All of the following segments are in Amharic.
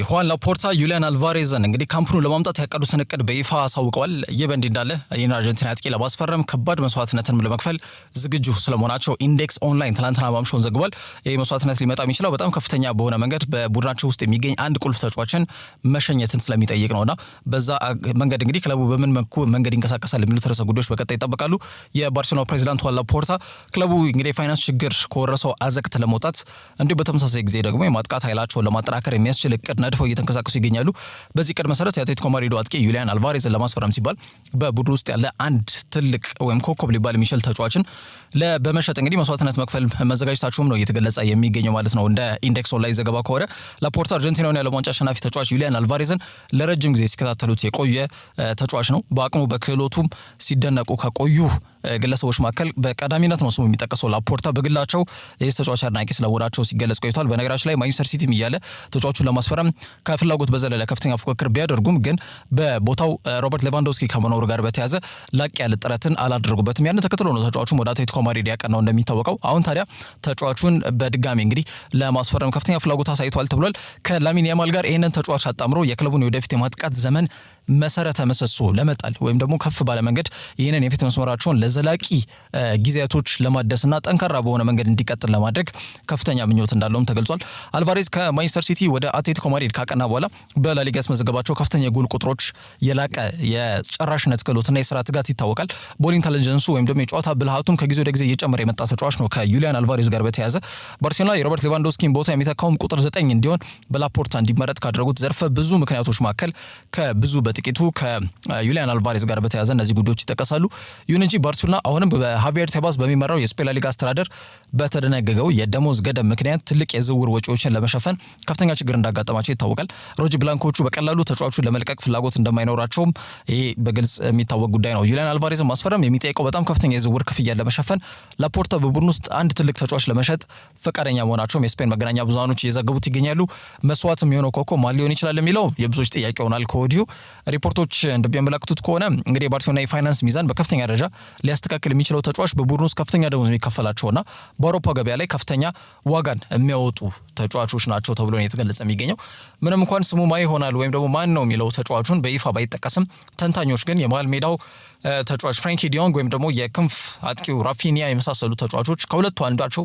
ሁዋን ላፖርታ ዩሊያን አልቫሬዝን እንግዲህ ካምፕኑን ለማምጣት ያቀዱትን እቅድ በይፋ አሳውቀዋል። ይህ በእንዲህ እንዳለ ይህን አርጀንቲና አጥቂ ለማስፈረም ከባድ መስዋዕትነትን ለመክፈል ዝግጁ ስለመሆናቸው ኢንዴክስ ኦንላይን ትላንትና ማምሻውን ዘግቧል። ይህ መስዋዕትነት ሊመጣ የሚችለው በጣም ከፍተኛ በሆነ መንገድ በቡድናቸው ውስጥ የሚገኝ አንድ ቁልፍ ተጫዋችን መሸኘትን ስለሚጠይቅ ነውና በዛ መንገድ እንግዲህ ክለቡ በምን መንገድ ይንቀሳቀሳል የሚሉት ርዕሰ ጉዳዮች በቀጣይ ይጠበቃሉ። የባርሴሎና ፕሬዚዳንት ሁዋን ላፖርታ ክለቡ እንግዲህ ፋይናንስ ችግር ከወረሰው አዘቅት ለመውጣት እንዲሁ በተመሳሳይ ጊዜ ደግሞ የማጥቃት ኃይላቸውን ለማጠናከር የሚያስችል እቅድ ነድፈው እየተንቀሳቀሱ ይገኛሉ። በዚህ እቅድ መሰረት የአትሌቲኮ ማድሪድ አጥቂ ዩሊያን አልቫሬዝን ለማስፈረም ሲባል በቡድን ውስጥ ያለ አንድ ትልቅ ወይም ኮከብ ሊባል የሚችል ተጫዋችን በመሸጥ እንግዲህ መስዋዕትነት መክፈል መዘጋጀታቸውም ነው እየተገለጸ የሚገኘው ማለት ነው። እንደ ኢንዴክስ ኦንላይን ዘገባ ከሆነ ላፖርታ አርጀንቲናውን የዓለም ዋንጫ አሸናፊ ተጫዋች ዩሊያን አልቫሬዝን ለረጅም ጊዜ ሲከታተሉት የቆየ ተጫዋች ነው። በአቅሙ በክህሎቱም ሲደነቁ ከቆዩ ግለሰቦች መካከል በቀዳሚነት ነው ስሙ የሚጠቀሰው። ላፖርታ በግላቸው የዚህ ተጫዋች አድናቂ ስለመሆናቸው ሲገለጽ ቆይቷል። በነገራችን ላይ ማንቸስተር ሲቲም እያለ ተጫዋቹን ለማስፈረም ከፍላጎት በዘለለ ከፍተኛ ፉክክር ቢያደርጉም ግን በቦታው ሮበርት ሌቫንዶስኪ ከመኖሩ ጋር በተያዘ ላቅ ያለ ጥረትን አላደረጉበትም። ያን ተከትሎ ነው ተጫዋቹን ወደ አትሌቲኮ ማድሪድ ያቀናው እንደሚታወቀው። አሁን ታዲያ ተጫዋቹን በድጋሚ እንግዲህ ለማስፈረም ከፍተኛ ፍላጎት አሳይቷል ተብሏል። ከላሚን ያማል ጋር ይህንን ተጫዋች አጣምሮ የክለቡን የወደፊት የማጥቃት ዘመን መሰረተ ምሰሶ ለመጣል ወይም ደግሞ ከፍ ባለ መንገድ ይህንን የፊት መስመራቸውን ለዘላቂ ጊዜያቶች ለማደስና ጠንካራ በሆነ መንገድ እንዲቀጥል ለማድረግ ከፍተኛ ምኞት እንዳለውም ተገልጿል። አልቫሬዝ ከማንቸስተር ሲቲ ወደ አትሌቲኮ ማድሪድ ካቀና በኋላ በላሊጋ ያስመዘገባቸው ከፍተኛ የጎል ቁጥሮች፣ የላቀ የጨራሽነት ክህሎትና የስራ ትጋት ይታወቃል። ቦል ኢንተለጀንሱ ወይም ደግሞ የጨዋታ ብልሃቱን ከጊዜ ወደ ጊዜ እየጨመረ የመጣ ተጫዋች ነው። ከዩሊያን አልቫሬዝ ጋር በተያያዘ ባርሴሎና የሮበርት ሌቫንዶስኪን ቦታ የሚተካውም ቁጥር 9 እንዲሆን በላፖርታ እንዲመረጥ ካደረጉት ዘርፈ ብዙ ምክንያቶች መካከል ከብዙ በጥቂቱ ከዩሊያን አልቫሬዝ ጋር በተያያዘ እነዚህ ጉዳዮች ይጠቀሳሉ። ይሁን እንጂ ባርሴሎና አሁንም በሃቪየር ቴባስ በሚመራው የስፔን ላሊጋ አስተዳደር በተደነገገው የደሞዝ ገደብ ምክንያት ትልቅ የዝውውር ወጪዎችን ለመሸፈን ከፍተኛ ችግር እንዳጋጠማቸው ይታወቃል። ሮጅ ብላንኮቹ በቀላሉ ተጫዋቹን ለመልቀቅ ፍላጎት እንደማይኖራቸውም ይሄ በግልጽ የሚታወቅ ጉዳይ ነው። ዩሊያን አልቫሬዝን ማስፈረም የሚጠይቀው በጣም ከፍተኛ የዝውውር ክፍያ ለመሸፈን ላፖርታ በቡድን ውስጥ አንድ ትልቅ ተጫዋች ለመሸጥ ፈቃደኛ መሆናቸውም የስፔን መገናኛ ብዙሃኖች እየዘገቡት ይገኛሉ። መስዋዕት የሚሆነው ኮከብ ማን ሊሆን ይችላል የሚለው የብዙዎች ጥያቄ ሆኗል። ከወዲሁ ሪፖርቶች እንደሚያመለክቱት ከሆነ እንግዲህ የባርሴሎና የፋይናንስ ሚዛን በከፍተኛ ደረጃ ሊያስተካክል የሚችለው ተጫዋች በቡድን ውስጥ ከፍተኛ ደሞዝ የሚከፈላቸውና በአውሮፓ ገበያ ላይ ከፍተኛ ዋጋን የሚያወጡ ተጫዋቾች ናቸው ተብሎ ነው የተገለጸ የሚገኘው። ምንም እንኳን ስሙ ማን ይሆናል ወይም ደግሞ ማን ነው የሚለው ተጫዋቹን በይፋ ባይጠቀስም ተንታኞች ግን የመሃል ሜዳው ተጫዋች ፍራንኪ ዲዮንግ ወይም ደግሞ የክንፍ አጥቂው ራፊኒያ የመሳሰሉ ተጫዋቾች ከሁለቱ አንዳቸው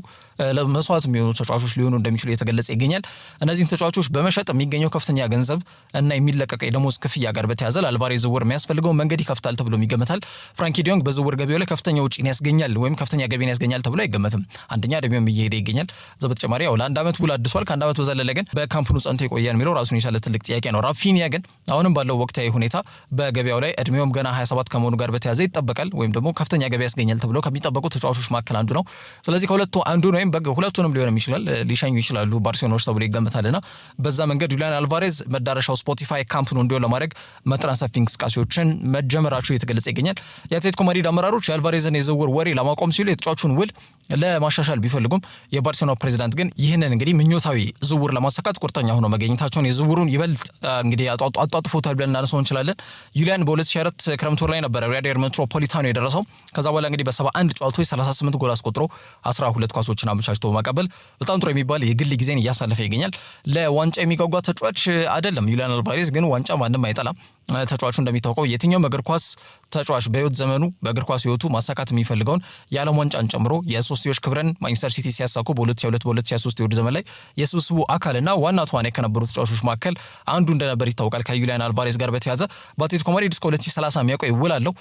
ለመስዋዕት የሚሆኑ ተጫዋቾች ሊሆኑ እንደሚችሉ የተገለጸ ይገኛል። እነዚህን ተጫዋቾች በመሸጥ የሚገኘው ከፍተኛ ገንዘብ እና የሚለቀቀው የደሞዝ ክፍያ ጋር በተያያዘ ለአልቫሬዝ ዝውውር የሚያስፈልገው መንገድ ይከፍታል ተብሎ ይገመታል። ፍራንኪ ዲዮንግ በዝውውር ገቢው ላይ ከፍተኛ ውጪን ያስገኛል ወይም ከፍተኛ ገቢን ያስገኛል ተብሎ አይገመትም። አንደኛ እድሜውም እየሄደ ይገኛል። እዛ በተጨማሪ ያው ለአንድ ዓመት ውል አድሷል። ከአንድ ዓመት በዘለለ ግን በካምፕኑ ጸንቶ ይቆያል የሚለው ራሱን የቻለ ትልቅ ጥያቄ ነው። ራፊኒያ ግን አሁንም ባለው ወቅታዊ ሁኔታ በገበያው ላይ እድሜውም ገና 27 ከመሆኑ ጋር በተያያዘ ይጠበቃል ወይም ደግሞ ከፍተኛ ገቢ ያስገኛል ተብሎ ከሚጠበቁ ተጫዋቾች መካከል አንዱ ነው። ስለዚህ ከሁለቱ አንዱን ወይም ሁለቱንም ሊሆንም ይችላል ሊሸኙ ይችላሉ ባርሴሎናዎች ተብሎ ይገመታልና በዛ መንገድ ዩሊያን አልቫሬዝ መዳረሻው ስፖቲፋይ ካምፕኑ እንዲሆን ለማድረግ መጠነ ሰፊ እንቅስቃሴዎችን መጀመራቸው የተገለጸ ይገኛል። የአትሌቲኮ ማድሪድ አመራሮች የአልቫሬዝን የዝውውር ወሬ ለማቆም ሲሉ የተጫዋቹን ውል ለማሻሻል ቢፈልጉም የባርሴሎና ፕሬዚዳንት ግን ይህንን እንግዲህ ምኞታዊ ዝውውር ለማሳካት ቁርጠኛ ሆነው መገኘታቸውን የዝውውሩን ይበልጥ እንግዲህ አጧጥፎታል ብለን እናነሳው እንችላለን። ዩሊያን በ2004 ክረምት ወር ላይ ነበረ ሪያል ሜትሮፖሊታኖ የደረሰው። ከዛ በኋላ እንግዲህ በ71 ጨዋታዎች 38 ጎል አስቆጥሮ 12 ኳሶችን አመቻችቶ በማቀበል በጣም ጥሩ የሚባል የግል ጊዜን እያሳለፈ ይገኛል። ለዋንጫ የሚጓጓ ተጫዋች አይደለም ዩሊያን አልቫሬዝ፣ ግን ዋንጫ ማንም አይጠላም። ተጫዋቹ እንደሚታወቀው የትኛውም እግር ኳስ ተጫዋች በህይወት ዘመኑ በእግር ኳስ ህይወቱ ማሳካት የሚፈልገውን የዓለም ዋንጫን ጨምሮ የሶስትዮሽ ክብረን ማንቸስተር ሲቲ ሲያሳኩ በ2022 በ2023 የውድድር ዘመን ላይ የስብስቡ አካልና ዋና ተዋናይ ከነበሩ ተጫዋቾች መካከል አንዱ እንደነበር ይታወቃል። ከዩሊያን አልቫሬዝ ጋር በተያያዘ በአትሌቲኮ ማድሪድ እስከ 2030 የሚያቆይ ውል አለው።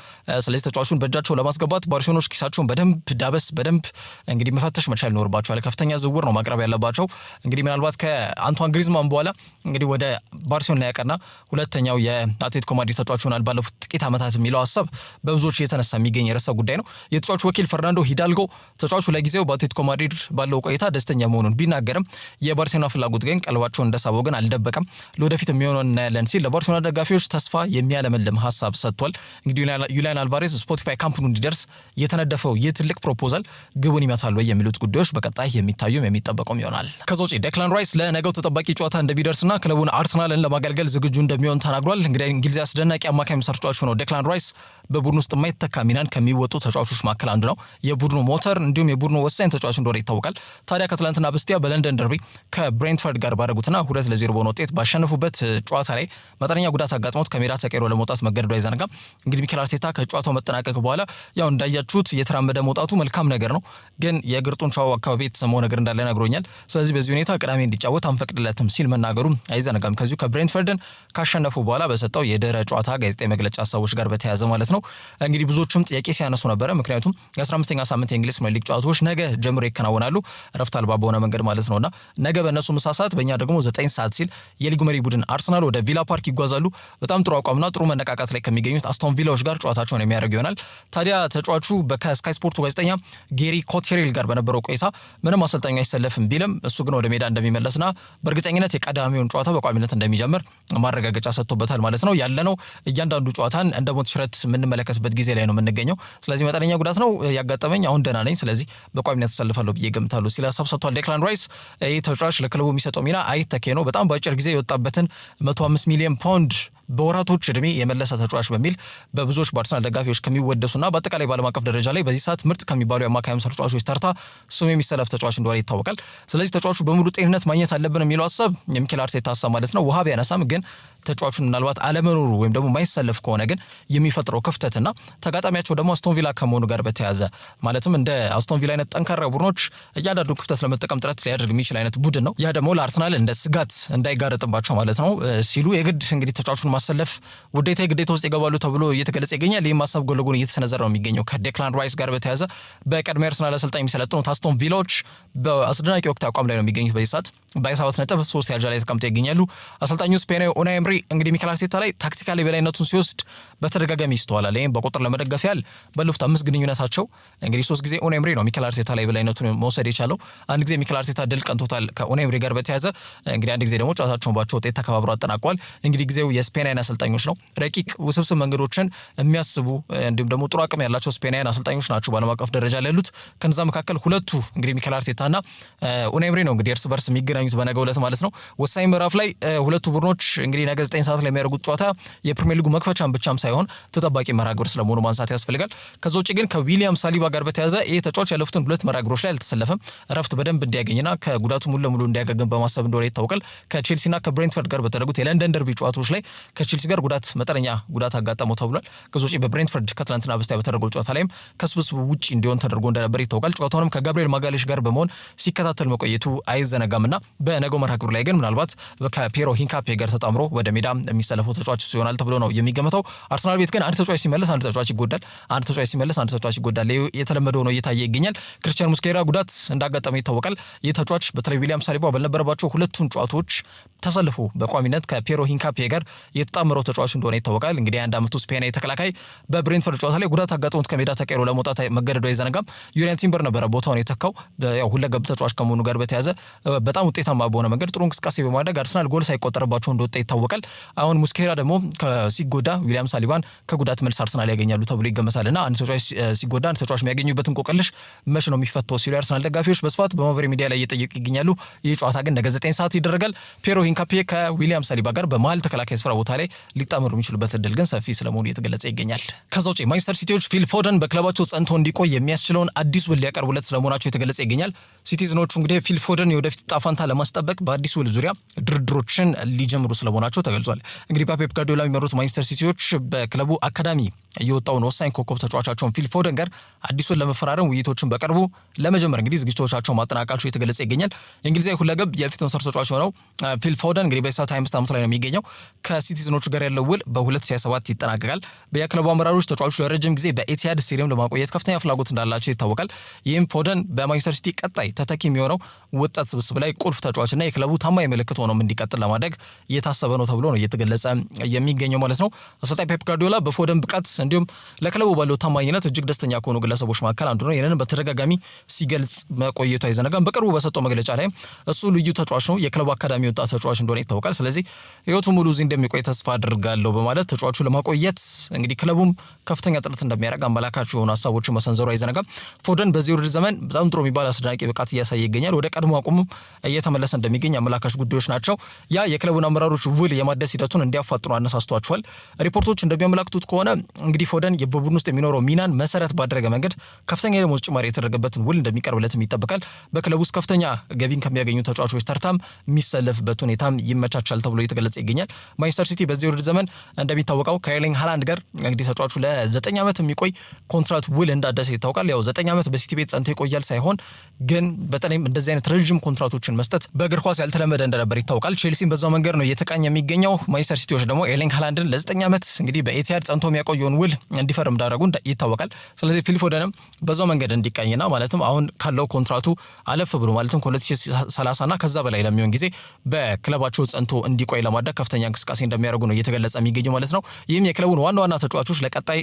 ስለዚህ ተጫዋቹን በእጃቸው ለማስገባት ባርሴሎናዎች ኪሳቸውን በደንብ እንግዲህ መፈተሽ መቻል ይኖርባቸዋል። ከፍተኛ ዝውውር ነው ማቅረብ ያለባቸው። እንግዲህ ምናልባት ከአንቷን ግሪዝማን በኋላ እንግዲህ ወደ ባርሴሎና ያቀና ሁለተኛው የአትሌቲኮ ማድሪድ ተጫዋች ሆናል ባለፉት ጥቂት ዓመታት የሚለው ሀሳብ በብዙዎች እየተነሳ የሚገኝ የረሳ ጉዳይ ነው። የተጫዋቹ ወኪል ፈርናንዶ ሂዳልጎ ተጫዋቹ ለጊዜው በአትሌቲኮ ማድሪድ ባለው ቆይታ ደስተኛ መሆኑን ቢናገርም የባርሴሎና ፍላጎት ግን ቀልባቸውን እንደሳበው ግን አልደበቀም። ለወደፊት የሚሆነውን እናያለን ሲል ለባርሴሎና ደጋፊዎች ተስፋ የሚያለመልም ሀሳብ ሰጥቷል። እንግዲህ ዩሊያን አልቫሬዝ ስፖቲፋይ ካምፕኑ እንዲደርስ የተነደፈው ይህ ትልቅ ፕሮፖዛል ግቡን ይመታል ወይ የሚሉት ጉዳዮች በቀጣይ የሚታዩም የሚጠበቁም ይሆናል። ከዛ ውጪ ዴክላን ራይስ ለነገው ተጠባቂ ጨዋታ እንደሚደርስና ክለቡን አርሰናልን አርሰናልን ለማገልገል ዝግጁ እንደሚሆን ተናግሯል። እንግዲህ እንግሊዝ አስደናቂ አማካይ መስመር ተጫዋች ሆኖ ዴክላን ራይስ በቡድኑ ውስጥ የማይተካ ሚናን ከሚወጡ ተጫዋቾች መካከል አንዱ ነው። የቡድኑ ሞተር እንዲሁም የቡድኑ ወሳኝ ተጫዋች እንደሆነ ይታወቃል። ታዲያ ከትላንትና በስቲያ በለንደን ደርቢ ከብሬንትፈርድ ጋር ባደረጉትና 2-0 በሆነ ውጤት ባሸነፉበት ጨዋታ ላይ መጠነኛ ጉዳት አጋጥሞት ከሜዳ ተቀይሮ ለመውጣት መገደዱ አይዘነጋም። እንግዲህ ሚኬል አርቴታ ከጨዋታው መጠናቀቅ በኋላ ያው እንዳያችሁት የተራመደ መውጣቱ መልካም ነገር ነው፣ ግን የእግር ጡንቻው አካባቢ የተሰማው ነገር እንዳለ ነግሮኛል። ስለዚህ በዚህ ሁኔታ ቅዳሜ እንዲጫወት አንፈቅድለትም ሲል መናገሩ አይዘነጋም። ከዚሁ ከብሬንትፈርድን ካሸነፉ በኋላ በሰጠው የድህረ ጨዋታ ጋዜጣዊ መግለጫ ሀሳቦች ጋር በተያያዘ ማለት ነው። እንግዲህ ብዙዎችም ጥያቄ ሲያነሱ ነበረ። ምክንያቱም የ15ኛ ሳምንት የእንግሊዝ ፕሪሚየር ሊግ ጨዋታዎች ነገ ጀምሮ ይከናወናሉ፣ እረፍት አልባ በሆነ መንገድ ማለት ነውና ነገ በእነሱ ምሳ ሰዓት በእኛ ደግሞ 9 ሰዓት ሲል የሊጉ መሪ ቡድን አርሰናል ወደ ቪላ ፓርክ ይጓዛሉ። በጣም ጥሩ አቋምና ጥሩ መነቃቃት ላይ ከሚገኙት አስቶን ቪላዎች ጋር ጨዋታቸውን የሚያደርግ ይሆናል። ታዲያ ተጫዋቹ ከስካይ ስፖርቱ ጋዜጠኛ ጌሪ ኮቴሬል ጋር በነበረው ቆይታ ምንም አሰልጣኙ አይሰለፍም ቢልም እሱ ግን ወደ ሜዳ እንደሚመለስና በእርግጠኝነት የቀዳሚውን ጨዋታ በቋሚነት እንደሚጀምር ማረጋገጫ ሰጥቶበታል ማለት ነው። ያለነው እያንዳንዱ ጨዋታን እንደ ሞት ሽረት የምንመለከትበት ጊዜ ላይ ነው የምንገኘው። ስለዚህ መጠነኛ ጉዳት ነው ያጋጠመኝ፣ አሁን ደህና ነኝ፣ ስለዚህ በቋሚነት ተሰልፋለሁ ብዬ ገምታለሁ ሲል ሀሳብ ሰጥቷል ዴክላን ራይስ። ይህ ተጫዋች ለክለቡ የሚሰጠው ሚና አይተኬ ነው። በጣም በአጭር ጊዜ የወጣበትን 105 ሚሊዮን ፓውንድ በወራቶች እድሜ የመለሰ ተጫዋች በሚል በብዙዎች በአርሰናል ደጋፊዎች ከሚወደሱና በአጠቃላይ በዓለም አቀፍ ደረጃ ላይ በዚህ ሰዓት ምርጥ ከሚባሉ የአማካይ መስመር ተጫዋቾች ተርታ ስሙ የሚሰለፍ ተጫዋች እንደሆነ ይታወቃል። ስለዚህ ተጫዋቹ በሙሉ ጤንነት ማግኘት አለብን የሚለው ሀሳብ የሚኬል አርቴታ ሀሳብ ማለት ነው ውሃ ቢያነሳም ግን ተጫዋቹን ምናልባት አለመኖሩ ወይም ደግሞ ማይሰለፍ ከሆነ ግን የሚፈጥረው ክፍተትና ተጋጣሚያቸው ደግሞ አስቶን ቪላ ከመሆኑ ጋር በተያያዘ ማለትም እንደ አስቶን ቪላ አይነት ጠንካራ ቡድኖች እያንዳንዱ ክፍተት ለመጠቀም ጥረት ሊያደርግ የሚችል አይነት ቡድን ነው። ያ ደግሞ ለአርሰናል እንደ ስጋት እንዳይጋረጥባቸው ማለት ነው ሲሉ የግድ እንግዲህ ተጫዋቹን ማሰለፍ ውዴታ ግዴታ ውስጥ ይገባሉ ተብሎ እየተገለጸ ይገኛል። ይህም ሀሳብ ጎን ለጎን እየተሰነዘረ ነው የሚገኘው ከዴክላን ራይስ ጋር በተያያዘ በቀድሞ አርሰናል አሰልጣኝ የሚሰለጥኑት አስቶን ቪላዎች በአስደናቂ ወቅት አቋም ላይ ነው የሚገኙት። በዚህ ሰዓት በ7 ነጥብ 3 ያርጃ ላይ ተቀምጠው ይገኛሉ። አሰልጣኙ ስፔናዊ ኡናይ ኤምሪ እንግዲህ ሚኬል አርቴታ ላይ ታክቲካሊ በላይነቱን ሲወስድ በተደጋጋሚ ይስተዋላል። ይህም በቁጥር ለመደገፍ ያህል ባለፉት 5 ግንኙነታቸው እንግዲህ 3 ጊዜ ኡናይ ኤምሪ ነው ሚኬል አርቴታ ላይ በላይነቱን መውሰድ የቻለው። አንድ ጊዜ ሚኬል አርቴታ ድል ቀንቶታል ከኡናይ ኤምሪ ጋር በተያያዘ እንግዲህ አንድ ጊዜ ደግሞ ጨዋታቸውን ባቸው ውጤት ተከባብሮ አጠናቀዋል። እንግዲህ ጊዜው የስፔናውያን አሰልጣኞች ነው። ረቂቅ ውስብስብ መንገዶችን የሚያስቡ እንዲሁም ደግሞ ጥሩ አቅም ያላቸው ስፔናውያን አሰልጣኞች ናቸው በዓለም አቀፍ ደረጃ ላይ ያሉት። ከነዛ መካከል ሁለቱ እንግዲህ ሚኬል አርቴታና ኡናይ ኤምሪ ነው እንግዲህ እርስ በርስ የሚገናኙት በነገው ዕለት ማለት ነው። ወሳኝ ምዕራፍ ላይ ሁለቱ ቡድኖች እንግዲህ ነገ 9 ሰዓት ላይ የሚያደርጉት ጨዋታ የፕሪሚየር ሊጉ መክፈቻም ብቻም ሳይሆን ተጠባቂ መርሃ ግብር ስለመሆኑ ማንሳት ያስፈልጋል። ከዛ ውጭ ግን ከዊሊያም ሳሊባ ጋር በተያያዘ ይህ ተጫዋች ያለፉትን 2 መርሃ ግብሮች ላይ አልተሰለፈም። እረፍት በደንብ እንዲያገኝና ከጉዳቱ ሙሉ ለሙሉ እንዲያገግም በማሰብ እንደሆነ ይታወቃል። ከቼልሲና ከብሬንትፈርድ ጋር በተደረጉት የለንደን ደርቢ ጨዋታዎች ላይ ከቼልሲ ጋር መጠነኛ ጉዳት አጋጠመው ተብሏል። ከዛ ውጭ በብሬንትፈርድ ከትናንትና በስቲያ በተደረገው ጨዋታ ላይም ከስብስቡ ውጪ እንዲሆን ተደርጎ እንደነበር ይታወቃል። ጨዋታውንም ከጋብሪኤል ማጋሌሽ ጋር በመሆን ሲከታተል መቆየቱ አይዘነጋምና በነገው መርሃ ግብር ላይ ግን ምናልባት ከፒሮ ሂንካፔ ጋር ተጣምሮ ወደ ሜዳ የሚሰለፈው ተጫዋች ይሆናል ተብሎ ነው የሚገመተው። አርሰናል ቤት ግን አንድ ተጫዋች ሲመለስ አንድ ተጫዋች ይጎዳል፣ አንድ ተጫዋች ሲመለስ አንድ ተጫዋች ይጎዳል። የተለመደው ነው እየታየ ይገኛል። ክሪስቲያን ሙስኬራ ጉዳት እንዳጋጠመው ይታወቃል። ይህ ተጫዋች በተለይ ዊሊያም ሳሊባ ባልነበረባቸው ሁለቱን ጨዋታዎች ተሰልፎ በቋሚነት ከፒሮ ሂንካፔ ጋር የተጣመረው ተጫዋች እንደሆነ ይታወቃል። እንግዲህ አንድ አመቱ ስፔናዊ ተከላካይ በብሬንትፈርድ ጨዋታ ላይ ጉዳት አጋጥሞት ከሜዳ ተቀይሮ ለመውጣት መገደዱ አይዘነጋም። ዩሪያን ቲምበር ነበረ ቦታውን የተካው። ያው ሁለገብ ተጫዋች ከመሆኑ ጋር በተያያዘ በጣም ውጤታማ በሆነ መንገድ ጥሩ እንቅስቃሴ በማድረግ አርሰናል ጎል ሳይቆጠርባቸው እንደወጣ ይታወቃል። አሁን ሙስኬራ ደግሞ ሲጎዳ ዊሊያም ሳሊባን ከጉዳት መልስ አርሰናል ያገኛሉ ተብሎ ይገመታልና አንድ ተጫዋች ሲጎዳ አንድ ተጫዋች የሚያገኙበትን እንቆቅልሽ መች ነው የሚፈታው ሲሉ የአርሰናል ደጋፊዎች በስፋት በማህበራዊ ሚዲያ ላይ እየጠየቁ ይገኛሉ። ይህ ጨዋታ ግን ነገ 9 ሰዓት ይደረጋል። ፒሮ ሂንካፔ ከዊሊያም ሳሊባ ጋር በመሀል ተከላካይ ስፍራ ቦታ ላይ ሊጣመሩ የሚችሉበት እድል ግን ሰፊ ስለመሆኑ እየተገለጸ ይገኛል። ከዛ ውጭ ማንቸስተር ሲቲዎች ፊል ፎደን በክለባቸው ጸንቶ እንዲቆይ የሚያስችለውን አዲስ ውል ሊያቀርቡለት ስለመሆናቸው የተገለጸ ይገኛል። ሲቲዝኖቹ እንግዲህ ፊል ፎደን የወደፊት ዕጣ ፈንታ ለማስጠበቅ በአዲስ ውል ዙሪያ ድርድሮችን ሊጀምሩ ስለመሆናቸው ተገልጿል። እንግዲህ በፔፕ ጋርዲዮላ የሚመሩት ማንቸስተር ሲቲዎች በክለቡ አካዳሚ የወጣውን ወሳኝ ኮከብ ተጫዋቻቸውን ፊል ፎደን ጋር አዲሱን ለመፈራረም ውይይቶችን በቅርቡ ለመጀመር እንግዲህ ዝግጅቶቻቸውን ማጠናቀቃቸው የተገለጸ ይገኛል። የእንግሊዛዊ ሁለገብ የፊት መስመር ተጫዋች ሆነው ፊል ፎደን እንግዲህ በሳት 25 ዓመቱ ላይ ነው የሚገኘው። ከሲቲዝኖቹ ጋር ያለው ውል በ2027 ይጠናቀቃል። በየክለቡ አመራሮች ተጫዋቹ ለረጅም ጊዜ በኤቲሃድ ስቴዲየም ለማቆየት ከፍተኛ ፍላጎት እንዳላቸው ይታወቃል። ይህም ፎደን በማንቸስተር ሲቲ ቀጣይ ተተኪ የሚሆነው ወጣት ስብስብ ላይ ቁልፍ ተጫዋችና የክለቡ ታማኝ ምልክት ሆኖም እንዲቀጥል ለማድረግ እየታሰበ ነው ተብሎ ነው እየተገለጸ የሚገኘው ማለት ነው። አሰልጣኝ ፔፕ ጋርዲዮላ በፎደን ብቃት እንዲሁም ለክለቡ ባለው ታማኝነት እጅግ ደስተኛ ከሆኑ ግለሰቦች መካከል አንዱ ነው። ይህንን በተደጋጋሚ ሲገልጽ መቆየቱ አይዘነጋም። በቅርቡ በሰጠው መግለጫ ላይ እሱ ልዩ ተጫዋች ነው፣ የክለቡ አካዳሚ ወጣት ተጫዋች እንደሆነ ይታወቃል። ስለዚህ ህይወቱ ሙሉ እዚህ እንደሚቆይ ተስፋ አድርጋለሁ በማለት ተጫዋቹ ለማቆየት እንግዲህ ክለቡም ከፍተኛ ጥረት እንደሚያደርግ አመላካች የሆኑ ሀሳቦችን መሰንዘሩ አይዘነጋም። ፎደን በዚህ ውድድር ዘመን በጣም ጥሩ የሚባል አስደናቂ ብቃት እያሳየ ይገኛል። ወደ ቀድሞ አቁሙ እየተመለሰ እንደሚገኝ አመላካች ጉዳዮች ናቸው። ያ የክለቡን አመራሮች ውል የማደስ ሂደቱን እንዲያፋጥኑ አነሳስቷቸዋል። ሪፖርቶች እንደሚያመላክቱት ከሆነ እንግዲህ ፎደን በቡድን ውስጥ የሚኖረው ሚናን መሰረት ባደረገ መንገድ ከፍተኛ የደሞዝ ጭማሪ የተደረገበትን ውል እንደሚቀርብለትም ይጠበቃል። በክለቡ ውስጥ ከፍተኛ ገቢን ከሚያገኙ ተጫዋቾች ተርታም የሚሰለፍበት ሁኔታም ይመቻቻል ተብሎ እየተገለጸ ይገኛል። ማንቸስተር ሲቲ በዚህ ውድድር ዘመን እንደሚታወቀው ከኤርሊንግ ሃላንድ ጋር እንግዲህ ተጫዋቹ ለ9 ዓመት የሚቆይ ኮንትራት ውል እንዳደሰ ይታወቃል። ያው 9 ዓመት በሲቲ ቤት ጸንቶ ይቆያል ሳይሆን ግን በተለይም እንደዚህ አይነት ረጅም ኮንትራቶችን መስጠት በእግር ኳስ ያልተለመደ እንደነበር ይታወቃል። ቼልሲም በዛው መንገድ ነው እየተቃኘ የሚገኘው። ማንቸስተር ሲቲዎች ደግሞ ኤርሊንግ ሃላንድን ለ9 ዓመት እንግዲህ በኤቲሃድ ጸንቶ የሚያቆየውን ውል እንዲፈርም እንዳደረጉ ይታወቃል። ስለዚህ ፊል ፎደንም በዛው መንገድ እንዲቃኝና ማለትም አሁን ካለው ኮንትራቱ አለፍ ብሎ ማለትም ከ2030 እና ከዛ በላይ ለሚሆን ጊዜ በክለባቸው ጸንቶ እንዲቆይ ለማድረግ ከፍተኛ እንቅስቃሴ እንደሚያደርጉ ነው እየተገለጸ የሚገኘው ማለት ነው። ይህም የክለቡን ዋና ዋና ተጫዋቾች ለቀጣይ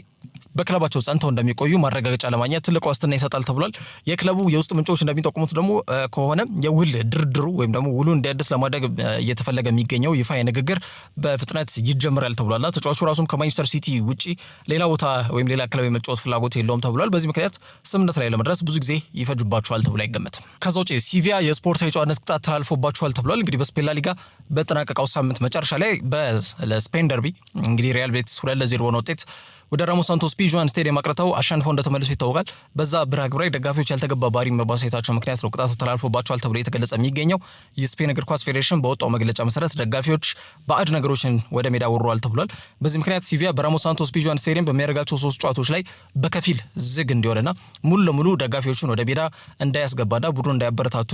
በክለባቸው ጸንተው እንደሚቆዩ ማረጋገጫ ለማግኘት ትልቅ ዋስትና ይሰጣል ተብሏል። የክለቡ የውስጥ ምንጮች እንደሚጠቁሙት ደግሞ ከሆነ የውል ድርድሩ ወይም ደግሞ ውሉ እንዲያድስ ለማድረግ እየተፈለገ የሚገኘው ይፋ ንግግር በፍጥነት ይጀምራል ተብሏል። ተጫዋቹ ራሱም ከማንቸስተር ሲቲ ውጪ ሌላ ቦታ ወይም ሌላ ክለብ የመጫወት ፍላጎት የለውም ተብሏል። በዚህ ምክንያት ስምምነት ላይ ለመድረስ ብዙ ጊዜ ይፈጅባቸዋል ተብሎ አይገመትም። ከዛ ውጪ ሲቪያ የስፖርታዊ ጨዋነት ቅጣት ተላልፎባቸዋል ተብሏል። እንግዲህ በስፔን ላሊጋ በተጠናቀቀው ሳምንት መጨረሻ ላይ በስፔን ደርቢ እንግዲህ ሪያል ቤቲስ 2-0 በሆነ ውጤት ወደ ራሞስ ሳንቶስ ፒጁዋን ስቴዲየም አቅርተው አሸንፈው እንደተመለሱ ይታወቃል። በዛ ብራ ግብራይ ደጋፊዎች ያልተገባ ባሪ መባሳየታቸው ምክንያት ነው ቅጣቱ ተላልፎባቸዋል ተብሎ የተገለጸ የሚገኘው። የስፔን እግር ኳስ ፌዴሬሽን በወጣው መግለጫ መሰረት ደጋፊዎች ባዕድ ነገሮችን ወደ ሜዳ ወርዋል ተብሏል። በዚህ ምክንያት ሲቪያ በራሞስ ሳንቶስ ፒጁዋን ስቴዲየም በሚያደርጋቸው 3 ጨዋታዎች ላይ በከፊል ዝግ እንዲሆንና ሙሉ ለሙሉ ደጋፊዎችን ወደ ሜዳ እንዳያስገባና ቡድኑ እንዳያበረታቱ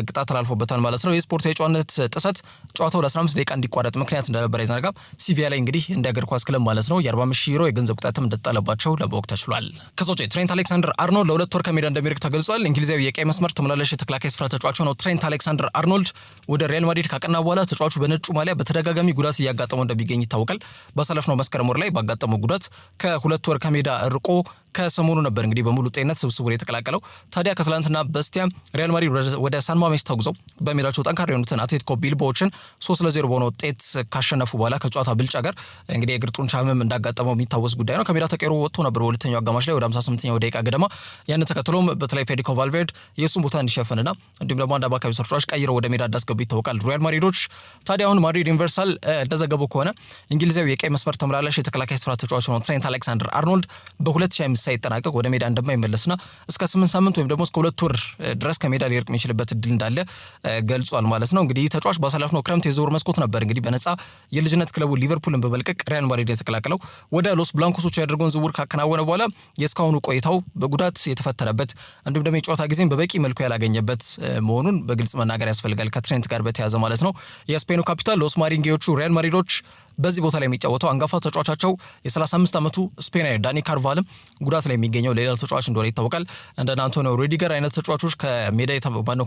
ቅጣት ተላልፎበታል ማለት ነው። የስፖርታዊ ጨዋነት ጥሰት ጨዋታው ለ15 ደቂቃ እንዲቋረጥ ምክንያት እንደነበር አይዘነጋም። ሲቪያ ላይ እንግዲህ እንደ እግር ኳስ ክለብ ማለት ነው የ45,000 ዩሮ የገንዘብ ቅጣትም እንደተጣለባቸው ለማወቅ ተችሏል። ከዛ ውጪ ትሬንት አሌክሳንደር አርኖልድ ለ2 ወር ከሜዳ እንደሚርቅ ተገልጿል። እንግሊዛዊ የቀይ መስመር ተመላላሽ የተከላካይ ስፍራ ተጫዋች ነው። ትሬንት አሌክሳንደር አርኖልድ ወደ ሪያል ማድሪድ ካቀና በኋላ ተጫዋቹ በነጩ ማሊያ በተደጋጋሚ ጉዳት እያጋጠመው እንደሚገኝ ይታወቃል። ባሳለፍነው መስከረም ወር ላይ ባጋጠመው ጉዳት ከ2 ወር ከሜዳ ርቆ ከሰሞኑ ነበር እንግዲህ በሙሉ ጤንነት ስብስቡን የተቀላቀለው። ታዲያ ከትላንትና በስቲያ ሪያል ማድሪድ ወደ ሳን ማሜስ ተጉዘው በሜዳቸው ጠንካራ የሆኑትን አትሌቲኮ ቢልባኦችን 3-0 በሆነ ውጤት ካሸነፉ በኋላ ከጨዋታ ብልጫ ጋር እንግዲህ የእግር ጡንቻ ህመም እንዳጋጠመው የሚታወስ ጉዳይ ነው። ከሜዳ ተቀይሮ ወጥቶ ነበር በሁለተኛው አጋማሽ ላይ ወደ 58ኛው ደቂቃ ገደማ። ያን ተከትሎም በተለይ ፌዴሪኮ ቫልቬርድ የእሱን ቦታ እንዲሸፍንና እንዲሁም ደግሞ አንድ አማካይ ተጫዋች ቀይረው ወደ ሜዳ እንዳስገቡ ይታወቃል ሪያል ማድሪዶች። ታዲያ አሁን ማድሪድ ዩኒቨርሳል እንደዘገበው ከሆነ እንግሊዛዊ የቀይ መስመር ተመላላሽ የተከላካይ ስፍራ ተጫዋች ነው ትሬንት አሌክሳንደር አርኖልድ በ2025 ሳይጠናቀቅ ወደ ሜዳ እንደማይመለስና እስከ 8 ሳምንት ወይም ደግሞ እስከ 2 ወር ድረስ ከሜዳ ሊርቅ የሚችልበት እድል እንዳለ ገልጿል ማለት ነው። እንግዲህ ተጫዋች ባሳለፍነው ክረምት የዝውውር መስኮት ነበር እንግዲህ በነፃ የልጅነት ክለቡ ሊቨርፑልን በመልቀቅ ሪያል ማድሪድ የተቀላቀለው። ወደ ሎስ ብላንኮሶች ያደረገውን ዝውውር ካከናወነ በኋላ የእስካሁኑ ቆይታው በጉዳት የተፈተነበት እንዲሁም ደግሞ የጨዋታ ጊዜም በበቂ መልኩ ያላገኘበት መሆኑን በግልጽ መናገር ያስፈልጋል ከትሬንት ጋር በተያያዘ ማለት ነው። የስፔኑ ካፒታል ሎስ ማሪንጌዎቹ ሪያል ማድሪዶች በዚህ ቦታ ላይ የሚጫወተው አንጋፋ ተጫዋቻቸው የ35 ዓመቱ ስፔናዊ ዳኒ ካርቫልም ጉዳት ላይ የሚገኘው ሌላ ተጫዋች እንደሆነ ይታወቃል። እንደነ አንቶኒዮ ሩዲገር አይነት ተጫዋቾች ከሜዳ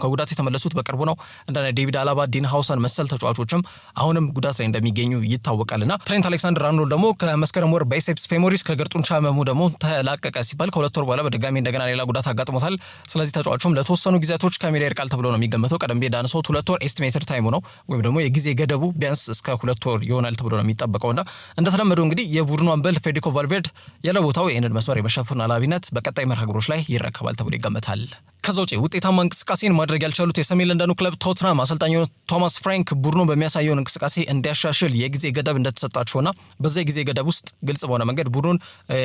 ከጉዳት የተመለሱት በቅርቡ ነው። እንደነ ዴቪድ አላባ፣ ዲን ሃውሰን መሰል ተጫዋቾችም አሁንም ጉዳት ላይ እንደሚገኙ ይታወቃልና ትሬንት አሌክሳንደር አርኖልድ ደግሞ ከመስከረም ወር ባይሴፕስ ፌሞሪስ ከእግር ጡንቻ ህመሙ ደግሞ ተላቀቀ ሲባል ከ2 ወር በኋላ በድጋሚ እንደገና ሌላ ጉዳት አጋጥሞታል። ስለዚህ ተጫዋቹም ለተወሰኑ ጊዜያቶች ከሜዳ ይርቃል ተብሎ ነው የሚገመተው። ቀደም ብዬ እንዳነሳሁት 2 ወር ኤስቲሜትድ ታይሙ ነው ወይም ደግሞ የጊዜ ገደቡ ቢያንስ እስከ 2 ወር ይሆናል ተብሎ ነው የሚጠበቀውና እንደተለመደው እንግዲህ የቡድኑ አምበል ፌዴሪኮ ቫልቬርድ ያለ ቦታው ይህንን መስመር የመሸፈን ኃላፊነት በቀጣይ መርሃ ግብሮች ላይ ይረከባል ተብሎ ይገመታል። ከዛ ውጪ ውጤታማ እንቅስቃሴን ማድረግ ያልቻሉት የሰሜን ለንደኑ ክለብ ቶትናም አሰልጣኝ ቶማስ ፍራንክ ቡድኑ በሚያሳየው እንቅስቃሴ እንዲያሻሽል የጊዜ ገደብ እንደተሰጣቸውና በዛ የጊዜ ገደብ ውስጥ ግልጽ በሆነ መንገድ ቡድኑን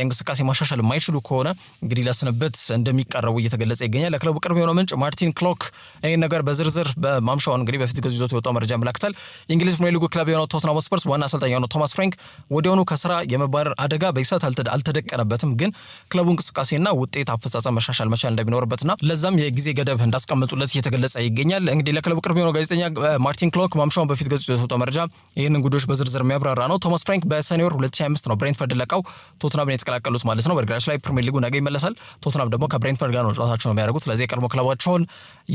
እንቅስቃሴ ማሻሻል የማይችሉ ከሆነ እንግዲህ ለስንብት እንደሚቀርቡ እየተገለጸ ይገኛል። ለክለቡ ቅርብ የሆነው ምንጭ ማርቲን ክሎክ ይህን ነገር በዝርዝር በማምሻውን እንግዲህ በፊት ገዙ ይዞት የወጣው መረጃ ያመላክታል። የእንግሊዝ ፕሪሚየር ሊጉ ክለብ የሆነው ቶትናም ስፐርስ ዋና አሰልጣኝ የሆነው ቶማስ ፍራንክ ወዲያውኑ ከስራ የመባረር አደጋ በይሳት አልተደቀነበትም፣ ግን ክለቡ እንቅስቃሴና ውጤት አፈጻጸም መሻሻል መቻል እንደሚኖርበትና ለዛም የጊዜ ገደብ እንዳስቀመጡለት እየተገለጸ ይገኛል። እንግዲህ ለክለቡ ቅርብ የሆነው ጋዜጠኛ ማርቲን ክሎክ ማምሻውን በፊት ገጹ የወጣው መረጃ ይህንን ጉዳዮች በዝርዝር የሚያብራራ ነው። ቶማስ ፍራንክ በሰኔ ወር 2025 ነው ብሬንትፈርድ ለቀው ቶትናምን የተቀላቀሉት ማለት ነው። በነገራችን ላይ ፕሪሚየር ሊጉ ነገ ይመለሳል። ቶትናም ደግሞ ከብሬንትፈርድ ጋር ነው ጨዋታቸውን የሚያደርጉት። ስለዚህ የቀድሞ ክለባቸውን